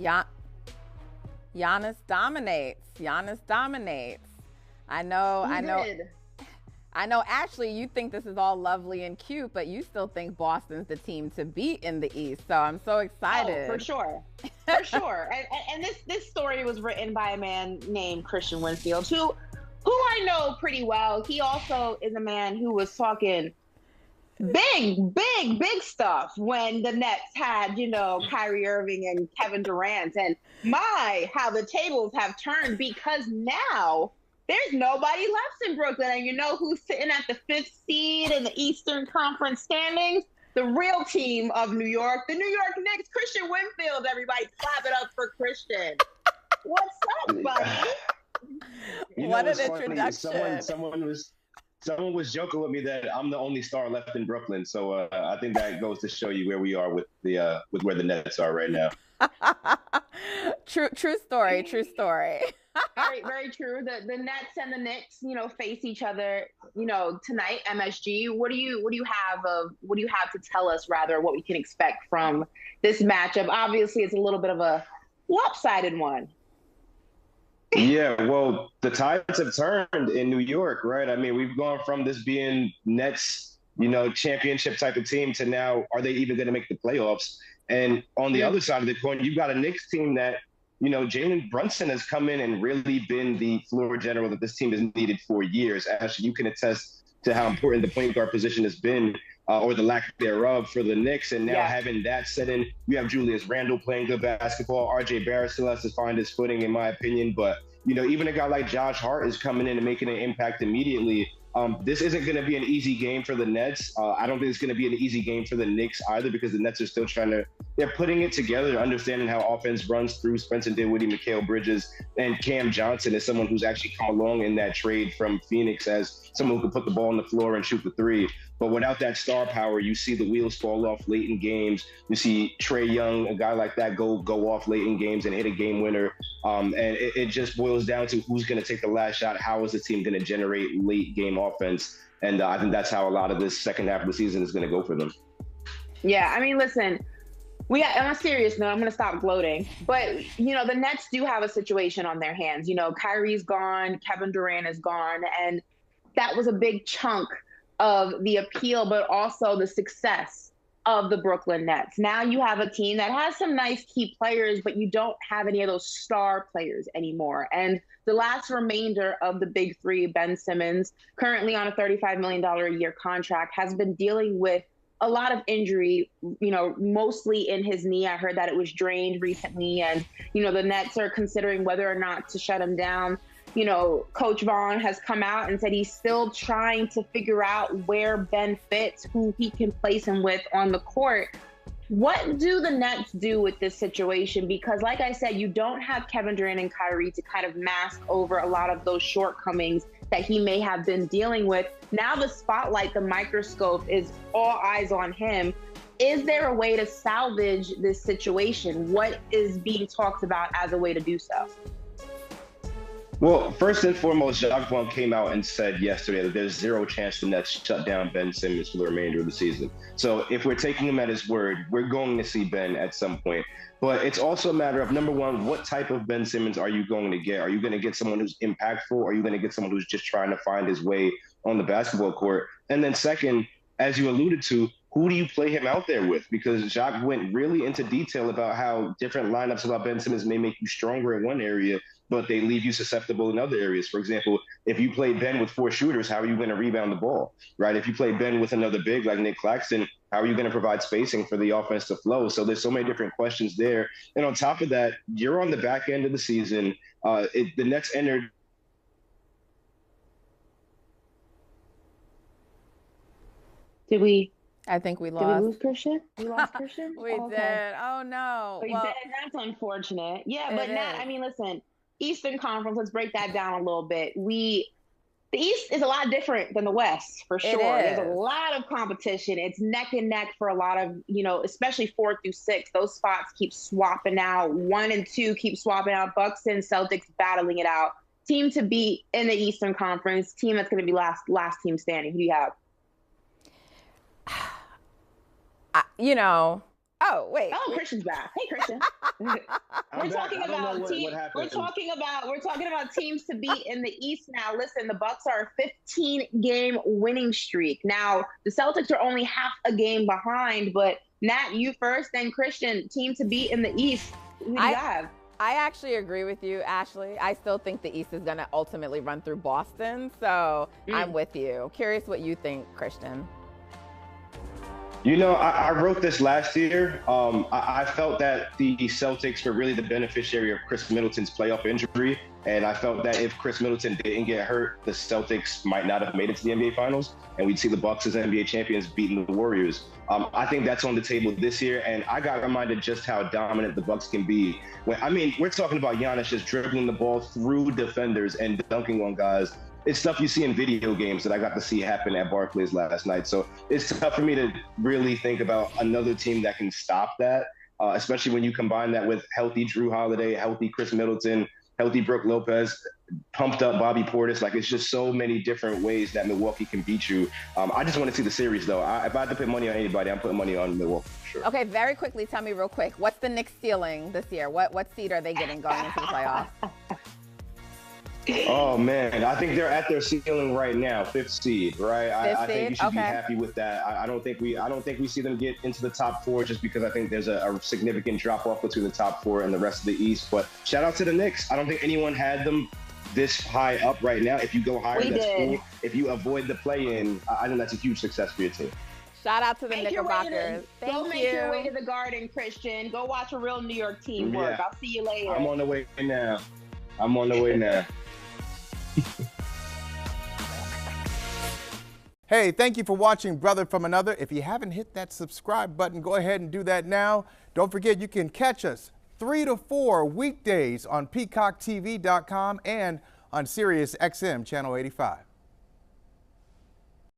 Ja- Giannis dominates. Giannis dominates. I know. He I know. did. I know. Actually, you think this is all lovely and cute, but you still think Boston's the team to beat in the East. So I'm so excited. Oh, for sure. For sure. And this story was written by a man named Kristian Winfield, who I know pretty well. He also is a man who was talking big stuff when the Nets had, Kyrie Irving and Kevin Durant. And how the tables have turned, because now there's nobody left in Brooklyn. And you know who's sitting at the 5th seed in the Eastern Conference standings? The real team of New York, the New York Knicks. Kristian Winfield, everybody, clap it up for Kristian. What's up, buddy? What an introduction. Someone was joking with me that I'm the only star left in Brooklyn. So I think that goes to show you where we are with where the Nets are right now. True story. True story. Very, very true. The Nets and the Knicks, face each other, tonight. MSG. What do you have to tell us, rather, what we can expect from this matchup? Obviously, it's a little bit of a lopsided one. Yeah, well, the tides have turned in New York, right? I mean, we've gone from this being Nets, championship type of team to now, are they even going to make the playoffs? And on the other side of the coin, you've got a Knicks team that, Jalen Brunson has come in and really been the floor general that this team has needed for years. Ashley, you can attest to how important the point guard position has been, or the lack thereof, for the Knicks. And now having that set in, you have Julius Randle playing good basketball. RJ Barrett still has to find his footing, in my opinion. But, even a guy like Josh Hart is coming in and making an impact immediately. This isn't going to be an easy game for the Nets. I don't think it's going to be an easy game for the Knicks either, because the Nets are still they're putting it together, understanding how offense runs through Spencer Dinwiddie, Mikal Bridges, and Cam Johnson is someone who's actually come along in that trade from Phoenix as someone who can put the ball on the floor and shoot the three. But without that star power, you see the wheels fall off late in games. You see Trae Young, a guy like that, go off late in games and hit a game winner. And it just boils down to who's going to take the last shot. How is the team going to generate late game offense? And I think that's how a lot of this second half of the season is going to go for them. Yeah, I mean, listen, on a serious note, I'm going to stop gloating. But, the Nets do have a situation on their hands. Kyrie's gone, Kevin Durant is gone. And that was a big chunk of the appeal, but also the success of the Brooklyn Nets. Now you have a team that has some nice key players, but you don't have any of those star players anymore. And the last remainder of the big three, Ben Simmons, currently on a $35 million a year contract, has been dealing with a lot of injury, mostly in his knee. I heard that it was drained recently, and, the Nets are considering whether or not to shut him down. Coach Vaughn has come out and said he's still trying to figure out where Ben fits, who he can place him with on the court. What do the Nets do with this situation? Because like I said, you don't have Kevin Durant and Kyrie to kind of mask over a lot of those shortcomings that he may have been dealing with. Now the spotlight, the microscope, is all eyes on him. Is there a way to salvage this situation? What is being talked about as a way to do so? Well, first and foremost, Jacques Vaughn came out and said yesterday that there's zero chance the Nets shut down Ben Simmons for the remainder of the season. So if we're taking him at his word, we're going to see Ben at some point. But it's also a matter of, number one, what type of Ben Simmons are you going to get? Are you going to get someone who's impactful? Or are you going to get someone who's just trying to find his way on the basketball court? And then second, as you alluded to, who do you play him out there with? Because Jacques went really into detail about how different lineups about Ben Simmons may make you stronger in one area, but they leave you susceptible in other areas. For example, if you play Ben with 4 shooters, how are you going to rebound the ball, right? If you play Ben with another big like Nick Claxton, how are you going to provide spacing for the offense to flow? So there's so many different questions there. And on top of that, you're on the back end of the season. The Nets entered. I think we lost. Did we lose Kristian? We lost Kristian? We did. Oh, no. We did. That's unfortunate. Yeah, but Nat, I mean, listen, Eastern Conference, let's break that down a little bit. The East is a lot different than the West, for sure. There's a lot of competition. It's neck and neck for a lot of, especially 4 through 6. Those spots keep swapping out. 1 and 2 keep swapping out. Bucks and Celtics battling it out. Team to beat in the Eastern Conference. Team that's going to be last team standing. Who do you have? Oh, wait. Oh, Christian's back. Hey, Christian. We're talking about teams to beat in the East now. Listen, the Bucks are a 15-game winning streak. Now, the Celtics are only half a game behind, but Nat, you first, then Christian, team to beat in the East. Who do you have? I actually agree with you, Ashley. I still think the East is going to ultimately run through Boston, so I'm with you. Curious what you think, Christian. You know, I wrote this last year. I felt that the Celtics were really the beneficiary of Chris Middleton's playoff injury. And I felt that if Chris Middleton didn't get hurt, the Celtics might not have made it to the NBA Finals. And we'd see the Bucks as NBA champions beating the Warriors. I think that's on the table this year. And I got reminded just how dominant the Bucks can be. We're talking about Giannis just dribbling the ball through defenders and dunking on guys. It's stuff you see in video games that I got to see happen at Barclays last night. So it's tough for me to really think about another team that can stop that, especially when you combine that with healthy Drew Holiday, healthy Chris Middleton, healthy Brook Lopez, pumped up Bobby Portis. Like, it's just so many different ways that Milwaukee can beat you. I just want to see the series, though. If I had to put money on anybody, I'm putting money on Milwaukee for sure. Okay, very quickly, tell me real quick, what's the Knicks ceiling this year? What seed are they getting going into the playoffs? Oh man, I think they're at their ceiling right now, 5th seed, right? I think you should be happy with that. I don't think we see them get into the top 4 just because I think there's a significant drop off between the top 4 and the rest of the East. But shout out to the Knicks. I don't think anyone had them this high up right now. If you go higher, that's cool. If you avoid the play-in, I think that's a huge success for your team. Shout out to the Knickerbockers. Go make your way to the Garden, Christian. Go watch a real New York team work. I'll see you later. I'm on the way now. Hey, thank you for watching Brother from Another. If you haven't hit that subscribe button, go ahead and do that now. Don't forget, you can catch us 3 to 4 weekdays on PeacockTV.com and on Sirius XM Channel 85.